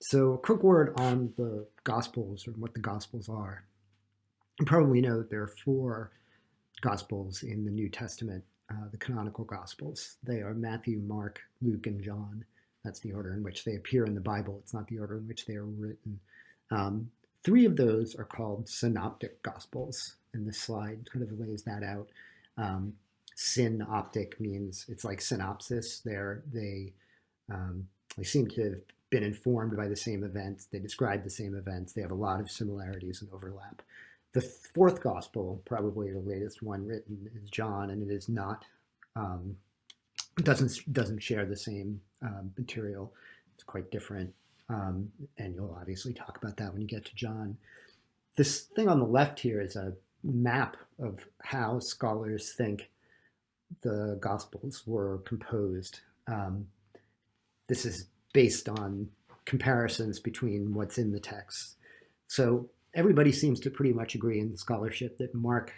So, a quick word on the Gospels or what the Gospels are. You probably know that there are four Gospels in the New Testament, the canonical Gospels. They are Matthew, Mark, Luke, and John. That's the order in which they appear in the Bible. It's not the order in which they are written. Um, Three of those are called synoptic Gospels, and this slide kind of lays that out. Um, Synoptic means it's like synopsis. Um, they seem to have been informed by the same events. They describe the same events. They have a lot of similarities and overlap. The fourth gospel, probably the latest one written, is John, and it is not um, doesn't share the same material. It's quite different, and you'll obviously talk about that when you get to John. This thing on the left here is a map of how scholars think the Gospels were composed. This is based on comparisons between what's in the text. So everybody seems to pretty much agree in scholarship that Mark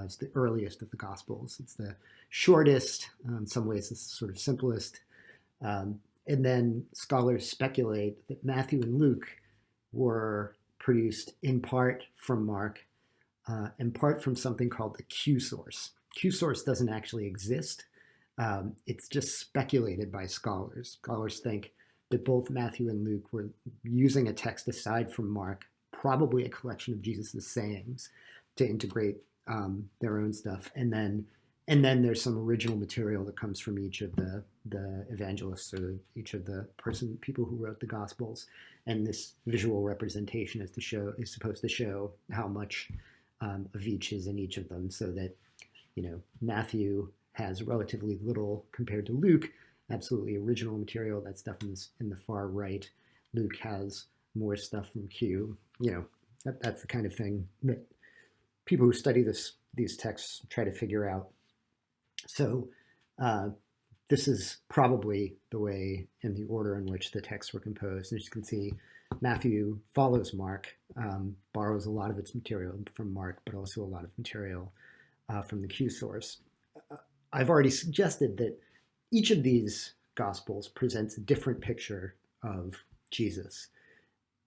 is the earliest of the Gospels. It's the shortest, in some ways, it's sort of simplest. And then scholars speculate that Matthew and Luke were produced in part from Mark, in part from something called the Q source. Q source doesn't actually exist. It's just speculated by scholars. Scholars think that both Matthew and Luke were using a text aside from Mark, probably a collection of Jesus' sayings, to integrate their own stuff, and then there's some original material that comes from each of the evangelists or each of the people who wrote the Gospels, and this visual representation is supposed to show how much of each is in each of them, so that Matthew has relatively little compared to Luke, absolutely original material. That stuff in the far right. Luke has more stuff from Q. That's the kind of thing that people who study these texts try to figure out. So this is probably the way in the order in which the texts were composed. And as you can see, Matthew follows Mark, borrows a lot of its material from Mark, but also a lot of material from the Q source. I've already suggested that each of these Gospels presents a different picture of Jesus.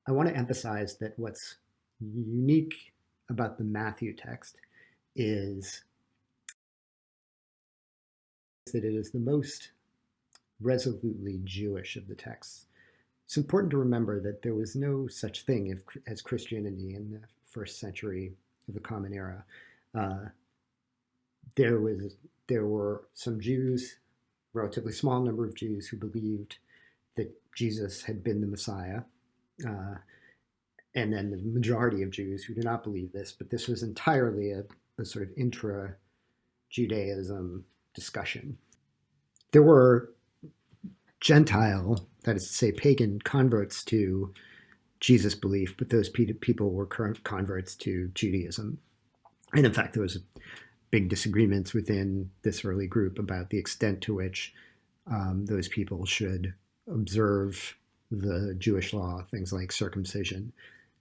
I want to emphasize that what's unique about the Matthew text is that it is the most resolutely Jewish of the texts. It's important to remember that there was no such thing as Christianity in the first century of the Common Era. There were some Jews, relatively small number of Jews, who believed that Jesus had been the Messiah, and then the majority of Jews who did not believe this. But this was entirely a sort of intra-Judaism discussion. There were Gentile, that is to say, pagan converts to Jesus' belief, but those people were current converts to Judaism. And in fact, there was big disagreements within this early group about the extent to which those people should observe the Jewish law, things like circumcision.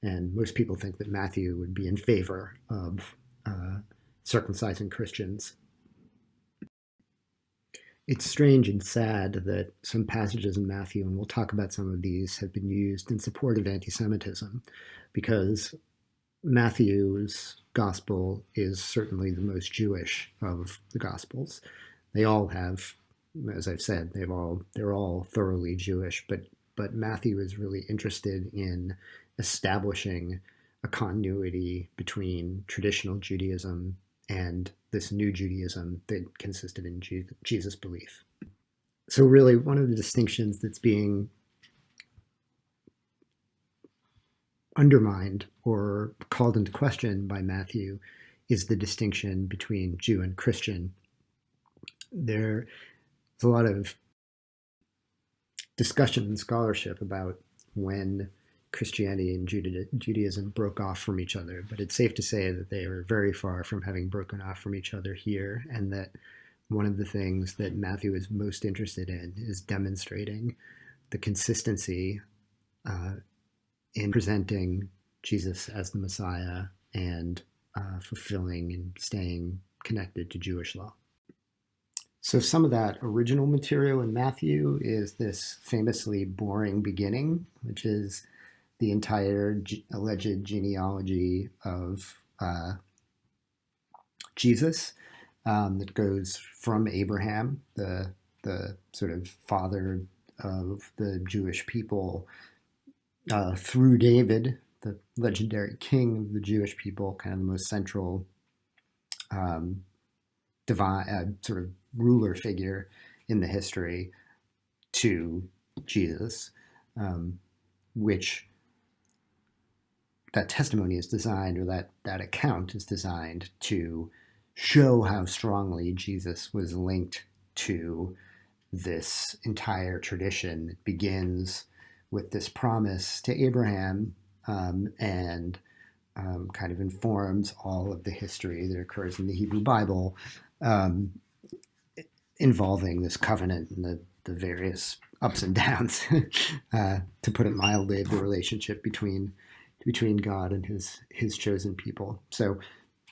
And most people think that Matthew would be in favor of circumcising Christians. It's strange and sad that some passages in Matthew, and we'll talk about some of these, have been used in support of anti-Semitism, because Matthew's gospel is certainly the most Jewish of the gospels. They all have, as I've said, they're all thoroughly Jewish, but Matthew is really interested in establishing a continuity between traditional Judaism and this new Judaism that consisted in Jesus' belief. So really, one of the distinctions that's being undermined or called into question by Matthew is the distinction between Jew and Christian. There's a lot of discussion and scholarship about when Christianity and Judaism broke off from each other, but it's safe to say that they are very far from having broken off from each other here, and that one of the things that Matthew is most interested in is demonstrating the consistency in presenting Jesus as the Messiah and fulfilling and staying connected to Jewish law. So some of that original material in Matthew is this famously boring beginning, which is the entire alleged genealogy of Jesus, that goes from Abraham, the sort of father of the Jewish people, through David, the legendary king of the Jewish people, kind of the most central um, divine sort of ruler figure in the history, to Jesus, um, which that testimony is designed, or that account is designed to show how strongly Jesus was linked to this entire tradition. It begins with this promise to Abraham, and kind of informs all of the history that occurs in the Hebrew Bible, um, involving this covenant and the various ups and downs, to put it mildly, of the relationship between God and his chosen people. So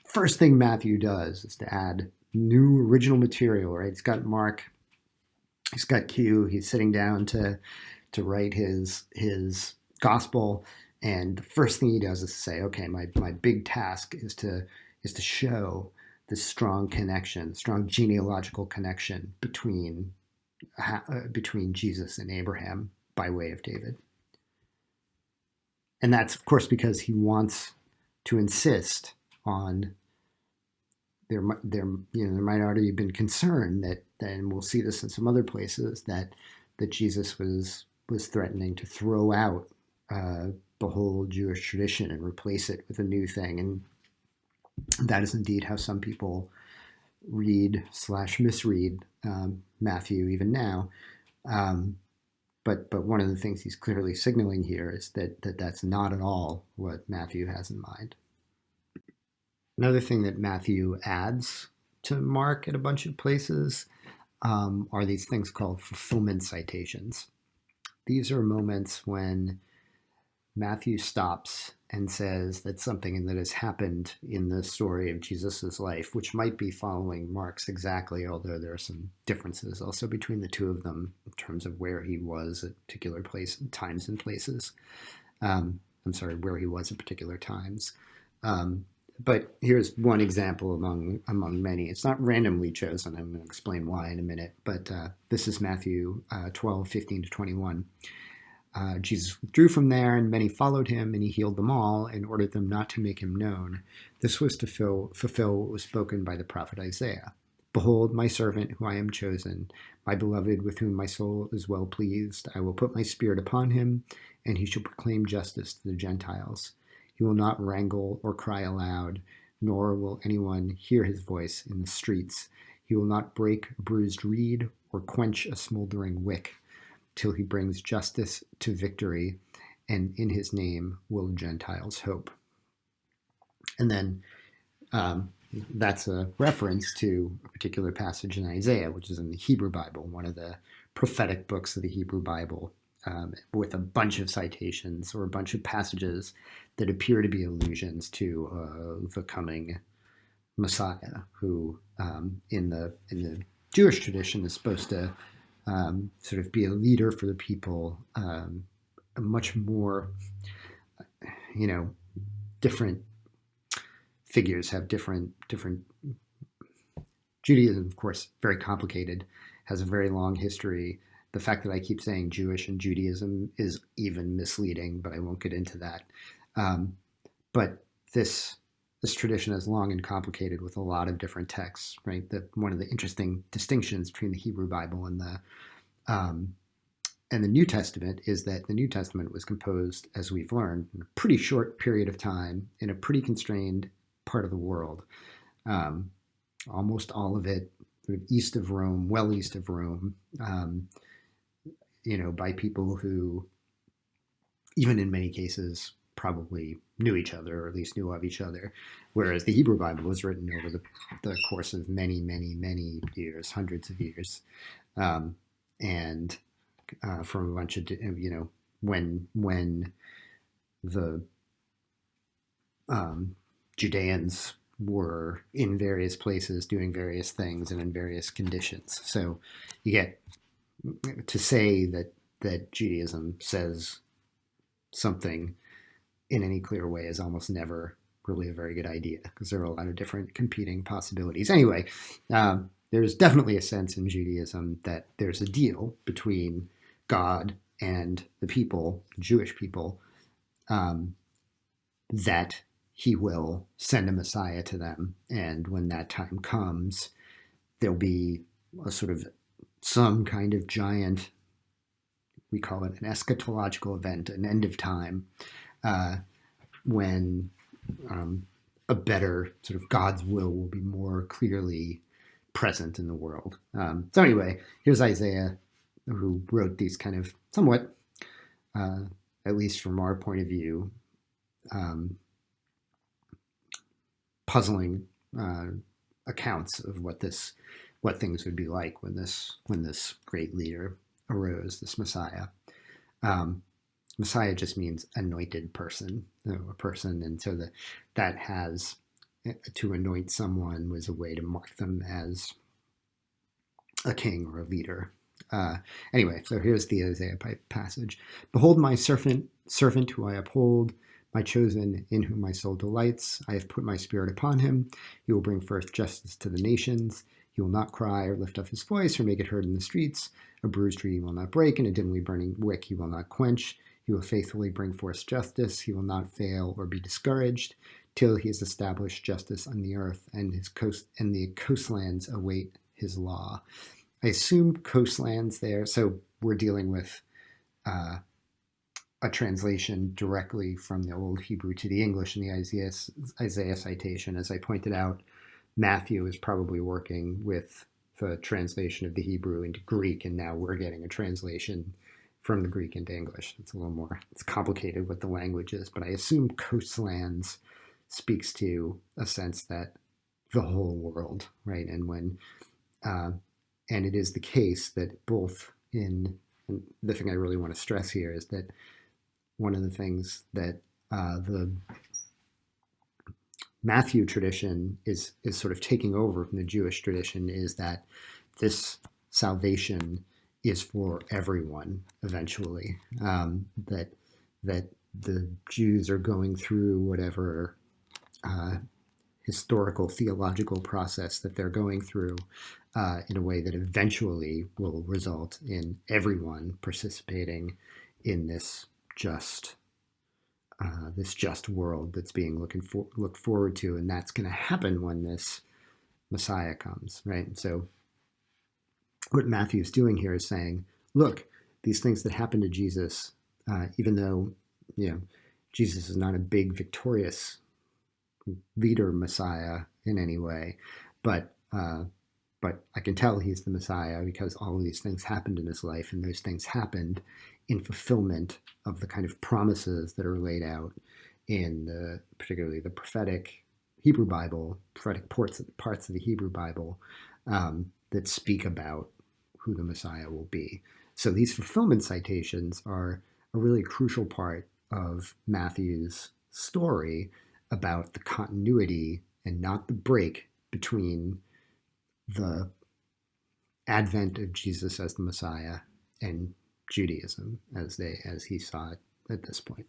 first thing Matthew does is to add new original material. Right, he's got Mark, he's got Q. He's sitting down to write his gospel, and the first thing he does is say, okay, my big task is to show this strong connection, strong genealogical connection between Jesus and Abraham by way of David. And that's, of course, because he wants to insist on there might already have been concern that, and we'll see this in some other places, that Jesus was threatening to throw out the whole Jewish tradition and replace it with a new thing. And that is indeed how some people read / misread Matthew even now. But one of the things he's clearly signaling here is that's not at all what Matthew has in mind. Another thing that Matthew adds to Mark at a bunch of places, are these things called fulfillment citations. These are moments when Matthew stops and says that something that has happened in the story of Jesus's life, which might be following Mark's exactly, although there are some differences also between the two of them in terms of where he was at particular times and places. I'm sorry, where he was at particular times. But here's one example among many. It's not randomly chosen. I'm going to explain why in a minute. But this is Matthew 12:15-21. Jesus withdrew from there, and many followed him, and he healed them all and ordered them not to make him known. This was to fulfill what was spoken by the prophet Isaiah. Behold, my servant, who I am chosen, my beloved, with whom my soul is well pleased. I will put my spirit upon him, and he shall proclaim justice to the Gentiles. He will not wrangle or cry aloud, nor will anyone hear his voice in the streets. He will not break a bruised reed or quench a smoldering wick, till he brings justice to victory, and in his name will Gentiles hope. And then that's a reference to a particular passage in Isaiah, which is in the Hebrew Bible, one of the prophetic books of the Hebrew Bible, with a bunch of citations or a bunch of passages that appear to be allusions to the coming Messiah, who in the Jewish tradition is supposed to sort of be a leader for the people, much more, different figures have different. Judaism, of course, very complicated, has a very long history. The fact that I keep saying Jewish and Judaism is even misleading, but I won't get into that. But this tradition is long and complicated with a lot of different texts, right? One of the interesting distinctions between the Hebrew Bible and the New Testament is that the New Testament was composed, as we've learned, in a pretty short period of time in a pretty constrained part of the world. Almost all of it sort of east of Rome, well east of Rome, by people who, even in many cases, probably knew each other, or at least knew of each other, whereas the Hebrew Bible was written over the course of many, many, many years, hundreds of years, and from a bunch of, when the Judeans were in various places doing various things and in various conditions. So you get to say that Judaism says something in any clear way is almost never really a very good idea, because there are a lot of different competing possibilities. Anyway, there's definitely a sense in Judaism that there's a deal between God and the people, Jewish people, that he will send a Messiah to them. And when that time comes, there'll be a sort of some kind of giant, we call it an eschatological event, an end of time, when a better sort of God's will be more clearly present in the world. So anyway, here's Isaiah, who wrote these kind of somewhat, at least from our point of view, puzzling accounts of what things would be like when this great leader arose, this Messiah. Messiah just means anointed person, a person, and so that has, to anoint someone was a way to mark them as a king or a leader. Anyway, so here's the Isaiah passage. Behold my servant who I uphold, my chosen in whom my soul delights. I have put my spirit upon him. He will bring forth justice to the nations. He will not cry or lift up his voice or make it heard in the streets. A bruised reed he will not break, and a dimly burning wick he will not quench. He will faithfully bring forth justice. He will not fail or be discouraged till he has established justice on the earth, and the coastlands await his law. I assume coastlands there, so we're dealing with a translation directly from the Old Hebrew to the English in the Isaiah citation. As I pointed out, Matthew is probably working with the translation of the Hebrew into Greek, and now we're getting a translation from the Greek into English. It's a little more, it's complicated what the language is, but I assume coastlands speaks to a sense that the whole world, right? And and it is the case that both and the thing I really want to stress here is that one of the things that the Matthew tradition is sort of taking over from the Jewish tradition is that this salvation is for everyone eventually. That the Jews are going through whatever historical theological process that they're going through in a way that eventually will result in everyone participating in this just world that's being looked forward to, and that's going to happen when this Messiah comes, right? So what Matthew's doing here is saying, look, these things that happened to Jesus, even though Jesus is not a big victorious leader Messiah in any way, but I can tell he's the Messiah because all of these things happened in his life, and those things happened in fulfillment of the kind of promises that are laid out in particularly the prophetic Hebrew Bible, prophetic parts of the Hebrew Bible that speak about who the Messiah will be. So these fulfillment citations are a really crucial part of Matthew's story about the continuity and not the break between the advent of Jesus as the Messiah and Judaism as he saw it at this point.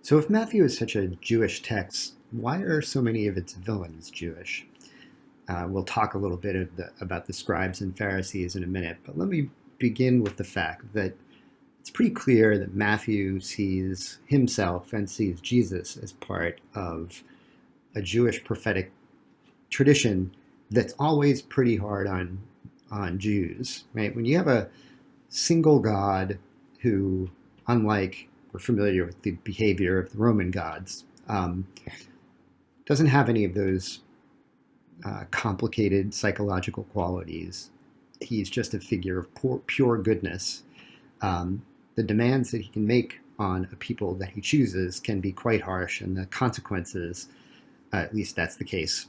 So if Matthew is such a Jewish text, why are so many of its villains Jewish? We'll talk a little bit about the scribes and Pharisees in a minute, but let me begin with the fact that it's pretty clear that Matthew sees himself and sees Jesus as part of a Jewish prophetic tradition that's always pretty hard on Jews, right? When you have a single God who, unlike we're familiar with the behavior of the Roman gods, doesn't have any of those complicated psychological qualities. He's just a figure of pure goodness. The demands that he can make on a people that he chooses can be quite harsh, and the consequences, at least that's the case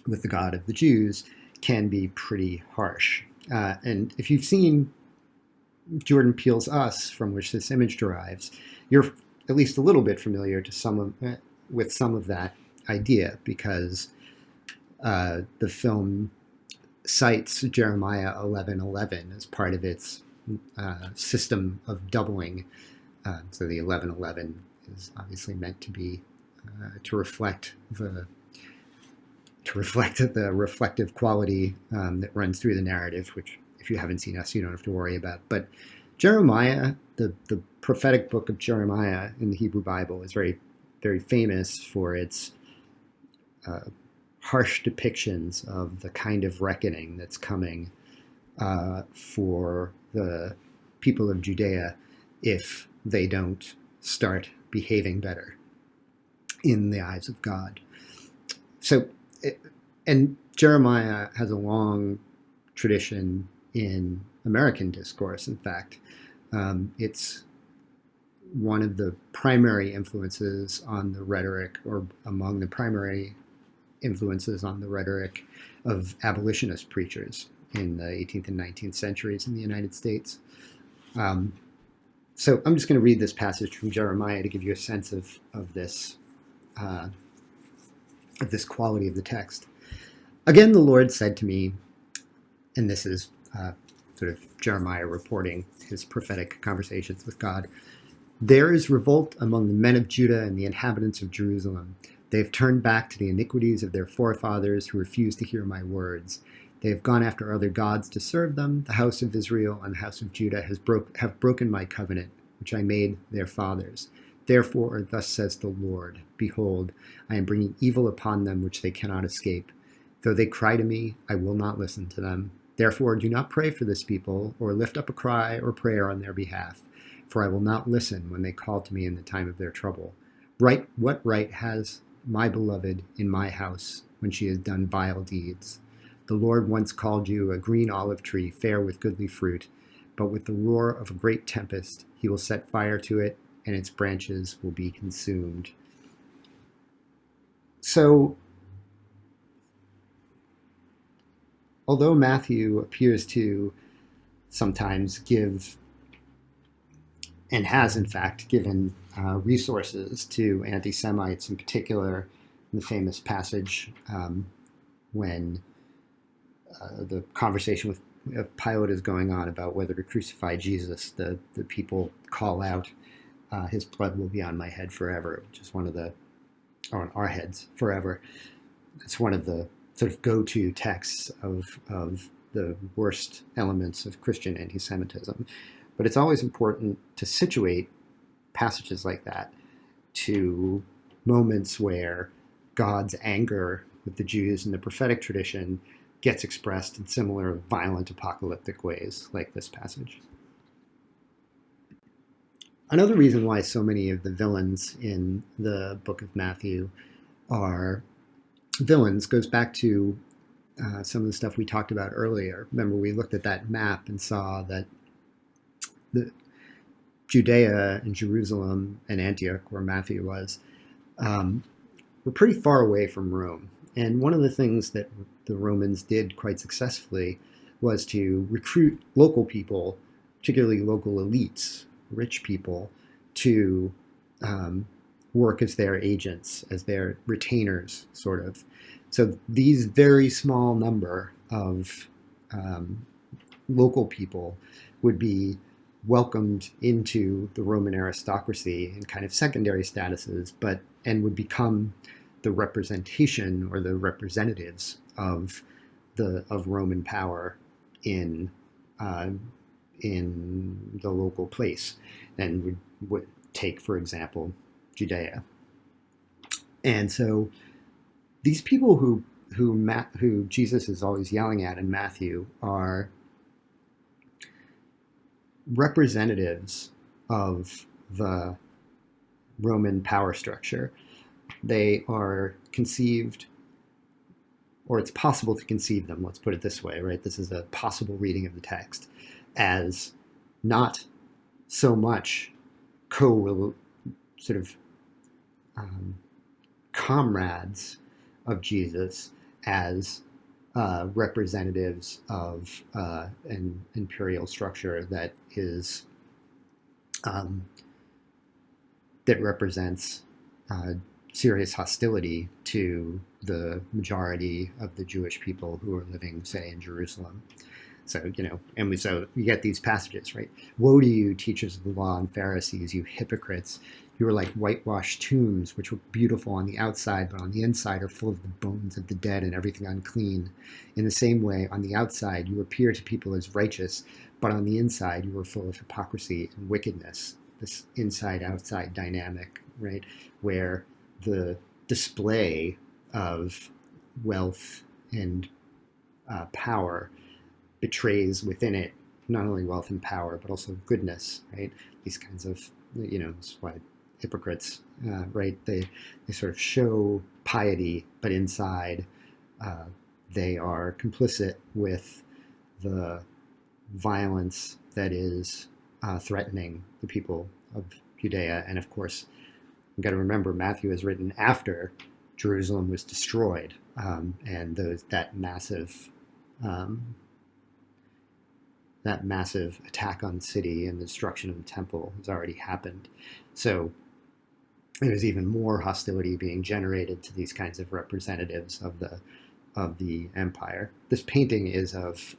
with the God of the Jews, can be pretty harsh. And if you've seen Jordan Peele's Us, from which this image derives, you're at least a little bit familiar to with some of that idea, because the film cites Jeremiah 11:11 as part of its system of doubling. So the 11:11 is obviously meant to be to reflect the reflective quality that runs through the narrative, which, if you haven't seen us, you don't have to worry about. But Jeremiah, the prophetic book of Jeremiah in the Hebrew Bible, is very, very famous for its harsh depictions of the kind of reckoning that's coming for the people of Judea if they don't start behaving better in the eyes of God. So, and Jeremiah has a long tradition in American discourse. In fact, it's one of the primary influences on the rhetoric, or among the primary influences on the rhetoric of abolitionist preachers in the 18th and 19th centuries in the United States. So I'm just going to read this passage from Jeremiah to give you a sense of this quality of the text. Again, the Lord said to me, and this is sort of Jeremiah reporting his prophetic conversations with God, there is revolt among the men of Judah and the inhabitants of Jerusalem. They have turned back to the iniquities of their forefathers who refused to hear my words. They have gone after other gods to serve them. The house of Israel and the house of Judah have broken my covenant, which I made their fathers. Therefore, thus says the Lord, behold, I am bringing evil upon them which they cannot escape. Though they cry to me, I will not listen to them. Therefore, do not pray for this people, or lift up a cry or prayer on their behalf, for I will not listen when they call to me in the time of their trouble. What right has my beloved in my house when she has done vile deeds? The Lord once called you a green olive tree, fair with goodly fruit, but with the roar of a great tempest he will set fire to it, and its branches will be consumed. So, although Matthew appears to sometimes give, and has in fact given, resources to anti-Semites, in particular in the famous passage when the conversation with Pilate is going on about whether to crucify Jesus, the people call out, his blood will be on my head forever, which is one of the, or on our heads forever. It's one of the sort of go-to texts of the worst elements of Christian anti-Semitism. But it's always important to situate passages like that to moments where God's anger with the Jews in the prophetic tradition gets expressed in similar violent apocalyptic ways, like this passage. Another reason why so many of the villains in the book of Matthew are villains goes back to some of the stuff we talked about earlier. Remember, we looked at that map and saw that the Judea and Jerusalem and Antioch, where Matthew was, were pretty far away from Rome. And one of the things that the Romans did quite successfully was to recruit local people, particularly local elites, rich people, to work as their agents, as their retainers, sort of. So these very small number of local people would be welcomed into the Roman aristocracy in kind of secondary statuses, and would become the representation or the representatives of Roman power in the local place, and would take, for example, Judea. And so these people who Jesus is always yelling at in Matthew are representatives of the Roman power structure. They are conceived, or it's possible to conceive them, let's put it this way, right? This is a possible reading of the text, as not so much sort of comrades of Jesus as representatives of an imperial structure that is that represents serious hostility to the majority of the Jewish people who are living, say, in Jerusalem. So, so you get these passages, right? Woe to you, teachers of the law and Pharisees, you hypocrites. You are like whitewashed tombs, which were beautiful on the outside, but on the inside are full of the bones of the dead and everything unclean. In the same way, on the outside, you appear to people as righteous, but on the inside, you are full of hypocrisy and wickedness. This inside-outside dynamic, right? Where the display of wealth and power betrays within it not only wealth and power, but also goodness, right? These kinds of, that's why hypocrites, right? They sort of show piety, but inside they are complicit with the violence that is threatening the people of Judea. And of course, we've got to remember Matthew is written after Jerusalem was destroyed, and that massive attack on the city and the destruction of the temple has already happened. So there's even more hostility being generated to these kinds of representatives of the empire. This painting is of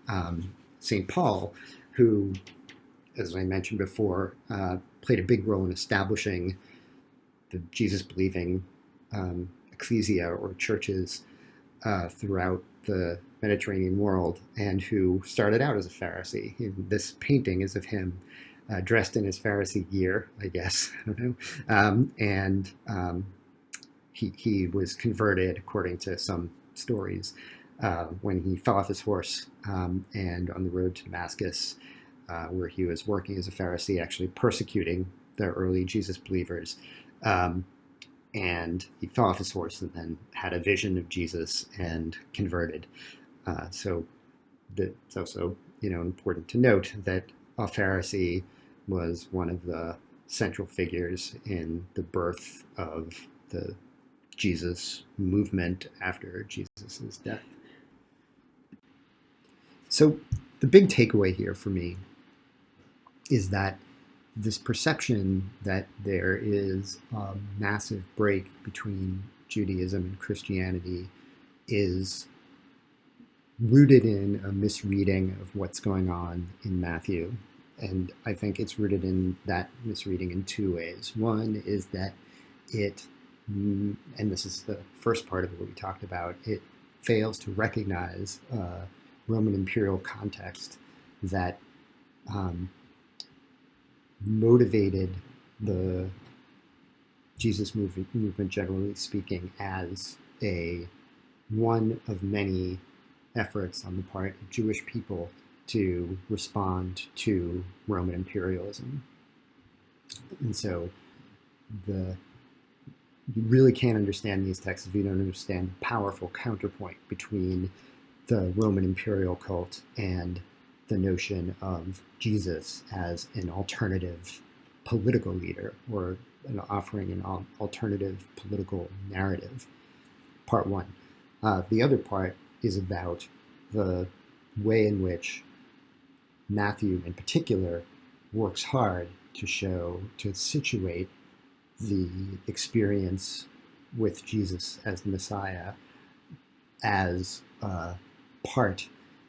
St. Paul, who, as I mentioned before, played a big role in establishing the Jesus-believing ecclesia or churches throughout the Mediterranean world, and who started out as a Pharisee. This painting is of him dressed in his Pharisee gear, I guess. I don't know. He was converted, according to some stories, when he fell off his horse and on the road to Damascus, where he was working as a Pharisee, actually persecuting the early Jesus believers. And he fell off his horse and then had a vision of Jesus and converted. So it's also, important to note that a Pharisee was one of the central figures in the birth of the Jesus movement after Jesus' death. So the big takeaway here for me is that this perception that there is a massive break between Judaism and Christianity is rooted in a misreading of what's going on in Matthew. And I think it's rooted in that misreading in two ways. One is that it, and this is the first part of what we talked about, it fails to recognize Roman imperial context that motivated the Jesus movement, generally speaking, as one of many efforts on the part of Jewish people to respond to Roman imperialism. And so you really can't understand these texts if you don't understand the powerful counterpoint between the Roman imperial cult and the notion of Jesus as an alternative political leader, or offering an alternative political narrative. Part one. The other part is about the way in which Matthew, in particular, works hard to situate the experience with Jesus as the Messiah as part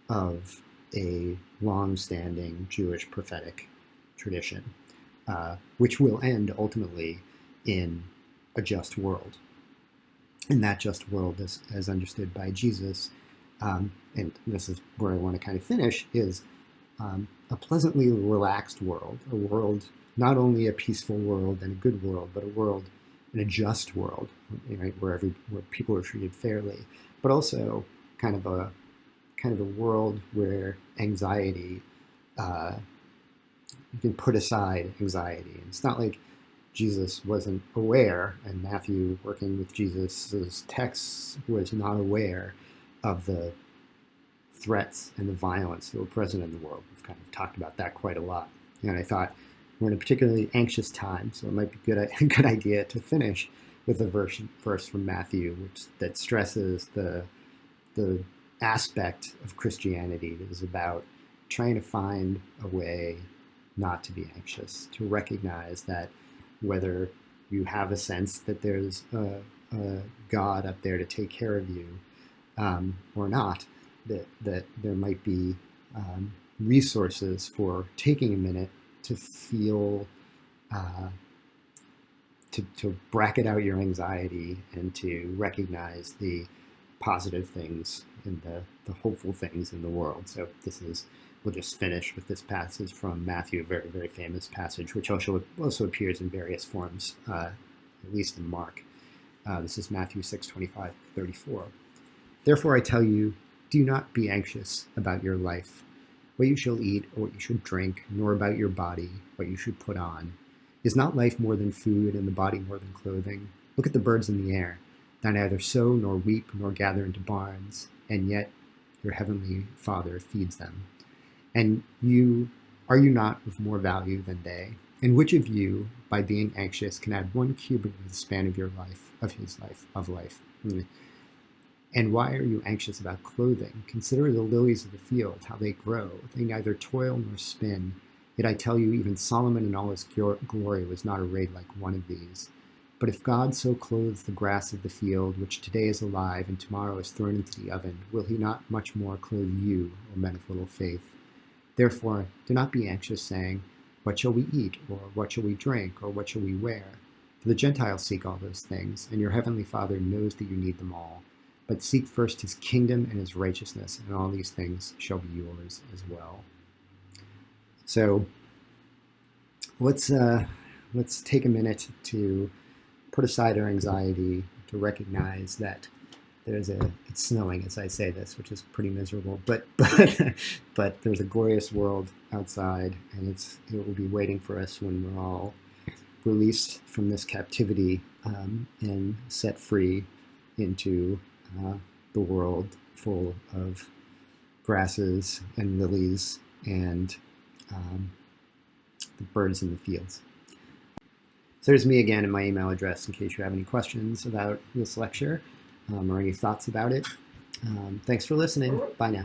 of a long-standing Jewish prophetic tradition, which will end ultimately in a just world. And that just world, as understood by Jesus, and this is where I want to kind of finish, is a pleasantly relaxed world, a world, not only a peaceful world and a good world, but a world in a just world, right, where people are treated fairly, but also kind of a world where anxiety, you can put aside anxiety. And it's not like Jesus wasn't aware, and Matthew, working with Jesus' texts, was not aware of the threats and the violence that were present in the world. We've kind of talked about that quite a lot. And I thought we're in a particularly anxious time, so it might be a good idea to finish with a verse from Matthew, that stresses the aspect of Christianity that is about trying to find a way not to be anxious, to recognize that whether you have a sense that there's a God up there to take care of you, or not, that there might be resources for taking a minute to feel, uh, to bracket out your anxiety and to recognize the positive things and the hopeful things in the world. So we'll just finish with this passage from Matthew, a very, very famous passage, which also appears in various forms, at least in Mark. This is Matthew 6:25-34. Therefore I tell you, do not be anxious about your life, what you shall eat or what you should drink, nor about your body, what you should put on. Is not life more than food, and the body more than clothing? Look at the birds in the air. They neither sow nor reap nor gather into barns, and yet your heavenly Father feeds them. And are you not of more value than they? And which of you, by being anxious, can add 1 cubit to the span of of life? And why are you anxious about clothing? Consider the lilies of the field, how they grow. They neither toil nor spin. Yet I tell you, even Solomon in all his glory was not arrayed like one of these. But if God so clothes the grass of the field, which today is alive and tomorrow is thrown into the oven, will he not much more clothe you, O men of little faith? Therefore, do not be anxious, saying, what shall we eat, or what shall we drink, or what shall we wear? For the Gentiles seek all those things, and your heavenly Father knows that you need them all. But seek first his kingdom and his righteousness, and all these things shall be yours as well. So let's take a minute to put aside our anxiety, to recognize that it's snowing as I say this, which is pretty miserable, but there's a glorious world outside, and it will be waiting for us when we're all released from this captivity, and set free into the world full of grasses and lilies and the birds in the fields. So there's me again and my email address in case you have any questions about this lecture, or any thoughts about it. Thanks for listening. Bye now.